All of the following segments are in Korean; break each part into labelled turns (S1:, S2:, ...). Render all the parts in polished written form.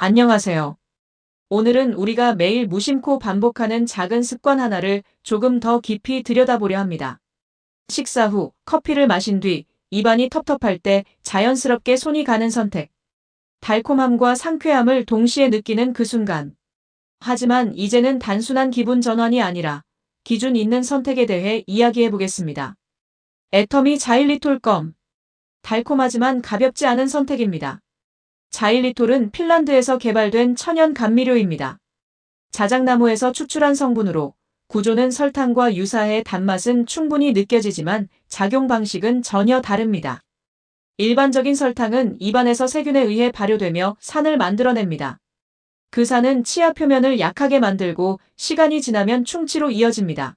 S1: 안녕하세요. 오늘은 우리가 매일 무심코 반복하는 작은 습관 하나를 조금 더 깊이 들여다보려 합니다. 식사 후 커피를 마신 뒤 입안이 텁텁할 때 자연스럽게 손이 가는 선택. 달콤함과 상쾌함을 동시에 느끼는 그 순간. 하지만 이제는 단순한 기분 전환이 아니라 기준 있는 선택에 대해 이야기해 보겠습니다. 애터미 자일리톨 껌. 달콤하지만 가볍지 않은 선택입니다. 자일리톨은 핀란드에서 개발된 천연 감미료입니다. 자작나무에서 추출한 성분으로 구조는 설탕과 유사해 단맛은 충분히 느껴지지만 작용 방식은 전혀 다릅니다. 일반적인 설탕은 입안에서 세균에 의해 발효되며 산을 만들어냅니다. 그 산은 치아 표면을 약하게 만들고 시간이 지나면 충치로 이어집니다.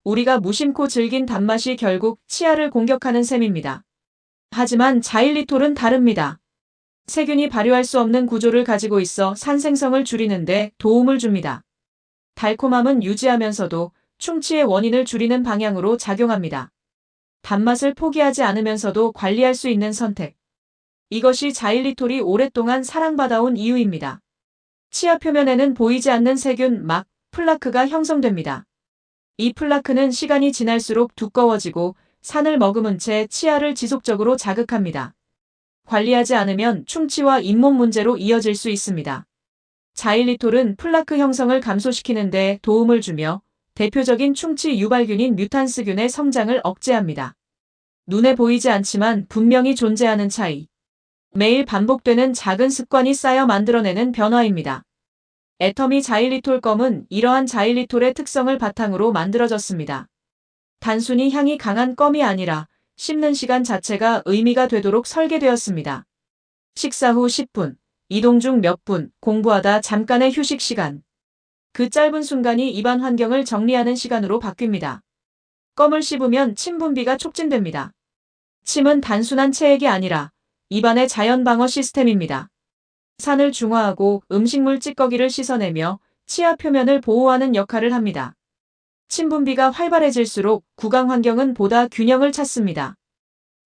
S1: 우리가 무심코 즐긴 단맛이 결국 치아를 공격하는 셈입니다. 하지만 자일리톨은 다릅니다. 세균이 발효할 수 없는 구조를 가지고 있어 산 생성을 줄이는데 도움을 줍니다. 달콤함은 유지하면서도 충치의 원인을 줄이는 방향으로 작용합니다. 단맛을 포기하지 않으면서도 관리할 수 있는 선택. 이것이 자일리톨이 오랫동안 사랑받아온 이유입니다. 치아 표면에는 보이지 않는 세균 막 플라크가 형성됩니다. 이 플라크는 시간이 지날수록 두꺼워지고 산을 머금은 채 치아를 지속적으로 자극합니다. 관리하지 않으면 충치와 잇몸 문제로 이어질 수 있습니다. 자일리톨은 플라크 형성을 감소시키는 데 도움을 주며 대표적인 충치 유발균인 뮤탄스균의 성장을 억제합니다. 눈에 보이지 않지만 분명히 존재하는 차이. 매일 반복되는 작은 습관이 쌓여 만들어내는 변화입니다. 애터미 자일리톨 껌은 이러한 자일리톨의 특성을 바탕으로 만들어졌습니다. 단순히 향이 강한 껌이 아니라 씹는 시간 자체가 의미가 되도록 설계되었습니다. 식사 후 10분, 이동 중 몇 분, 공부하다 잠깐의 휴식 시간. 그 짧은 순간이 입안 환경을 정리하는 시간으로 바뀝니다. 껌을 씹으면 침 분비가 촉진됩니다. 침은 단순한 체액이 아니라 입안의 자연 방어 시스템입니다. 산을 중화하고 음식물 찌꺼기를 씻어내며 치아 표면을 보호하는 역할을 합니다. 침 분비가 활발해질수록 구강 환경은 보다 균형을 찾습니다.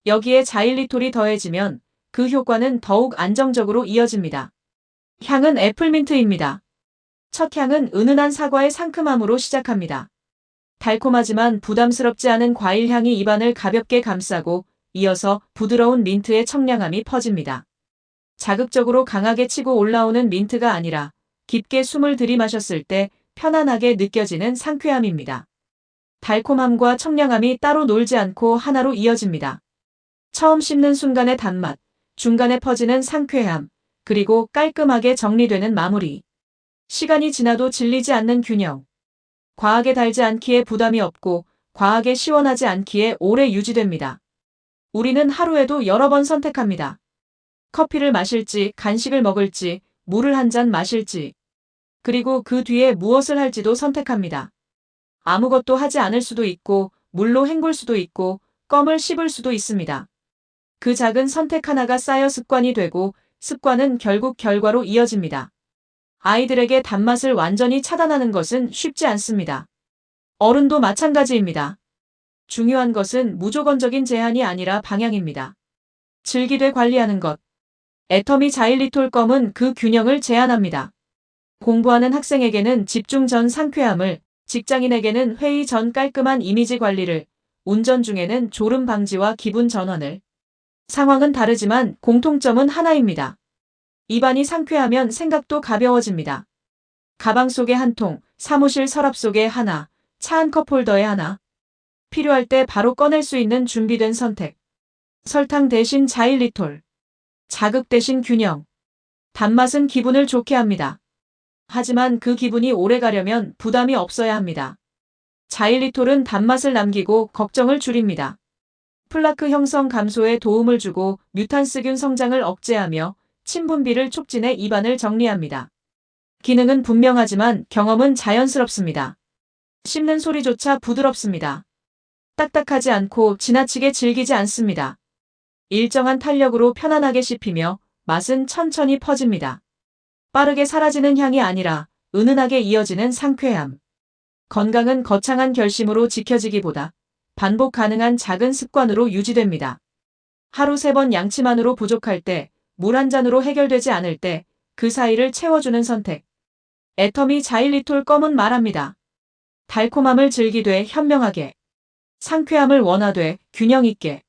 S1: 여기에 자일리톨이 더해지면 그 효과는 더욱 안정적으로 이어집니다. 향은 애플민트입니다. 첫 향은 은은한 사과의 상큼함으로 시작합니다. 달콤하지만 부담스럽지 않은 과일 향이 입안을 가볍게 감싸고 이어서 부드러운 민트의 청량함이 퍼집니다. 자극적으로 강하게 치고 올라오는 민트가 아니라 깊게 숨을 들이마셨을 때 편안하게 느껴지는 상쾌함입니다. 달콤함과 청량함이 따로 놀지 않고 하나로 이어집니다. 처음 씹는 순간의 단맛, 중간에 퍼지는 상쾌함, 그리고 깔끔하게 정리되는 마무리. 시간이 지나도 질리지 않는 균형. 과하게 달지 않기에 부담이 없고 과하게 시원하지 않기에 오래 유지됩니다. 우리는 하루에도 여러 번 선택합니다. 커피를 마실지, 간식을 먹을지, 물을 한 잔 마실지. 그리고 그 뒤에 무엇을 할지도 선택합니다. 아무것도 하지 않을 수도 있고, 물로 헹굴 수도 있고, 껌을 씹을 수도 있습니다. 그 작은 선택 하나가 쌓여 습관이 되고, 습관은 결국 결과로 이어집니다. 아이들에게 단맛을 완전히 차단하는 것은 쉽지 않습니다. 어른도 마찬가지입니다. 중요한 것은 무조건적인 제한이 아니라 방향입니다. 즐기되 관리하는 것. 애터미 자일리톨 껌은 그 균형을 제안합니다. 공부하는 학생에게는 집중 전 상쾌함을, 직장인에게는 회의 전 깔끔한 이미지 관리를, 운전 중에는 졸음 방지와 기분 전환을. 상황은 다르지만 공통점은 하나입니다. 입안이 상쾌하면 생각도 가벼워집니다. 가방 속에 한 통, 사무실 서랍 속에 하나, 차 한 컵 홀더에 하나. 필요할 때 바로 꺼낼 수 있는 준비된 선택. 설탕 대신 자일리톨. 자극 대신 균형. 단맛은 기분을 좋게 합니다. 하지만 그 기분이 오래 가려면 부담이 없어야 합니다. 자일리톨은 단맛을 남기고 걱정을 줄입니다. 플라크 형성 감소에 도움을 주고 뮤탄스균 성장을 억제하며 침 분비를 촉진해 입안을 정리합니다. 기능은 분명하지만 경험은 자연스럽습니다. 씹는 소리조차 부드럽습니다. 딱딱하지 않고 지나치게 질기지 않습니다. 일정한 탄력으로 편안하게 씹히며 맛은 천천히 퍼집니다. 빠르게 사라지는 향이 아니라 은은하게 이어지는 상쾌함. 건강은 거창한 결심으로 지켜지기보다 반복 가능한 작은 습관으로 유지됩니다. 하루 3번 양치만으로 부족할 때, 물 한 잔으로 해결되지 않을 때, 그 사이를 채워주는 선택. 애터미 자일리톨 껌은 말합니다. 달콤함을 즐기되 현명하게. 상쾌함을 원하되 균형 있게.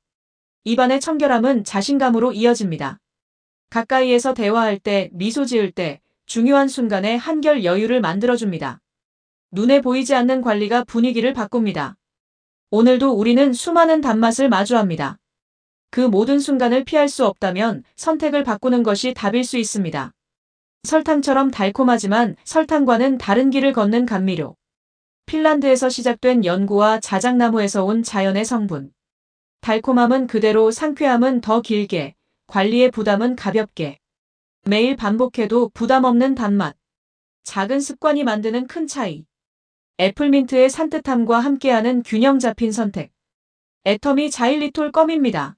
S1: 입안의 청결함은 자신감으로 이어집니다. 가까이에서 대화할 때, 미소 지을 때, 중요한 순간에 한결 여유를 만들어줍니다. 눈에 보이지 않는 관리가 분위기를 바꿉니다. 오늘도 우리는 수많은 단맛을 마주합니다. 그 모든 순간을 피할 수 없다면 선택을 바꾸는 것이 답일 수 있습니다. 설탕처럼 달콤하지만 설탕과는 다른 길을 걷는 감미료. 핀란드에서 시작된 연구와 자작나무에서 온 자연의 성분. 달콤함은 그대로, 상쾌함은 더 길게, 관리의 부담은 가볍게. 매일 반복해도 부담 없는 단맛. 작은 습관이 만드는 큰 차이. 애플민트의 산뜻함과 함께하는 균형 잡힌 선택. 애터미 자일리톨 껌입니다.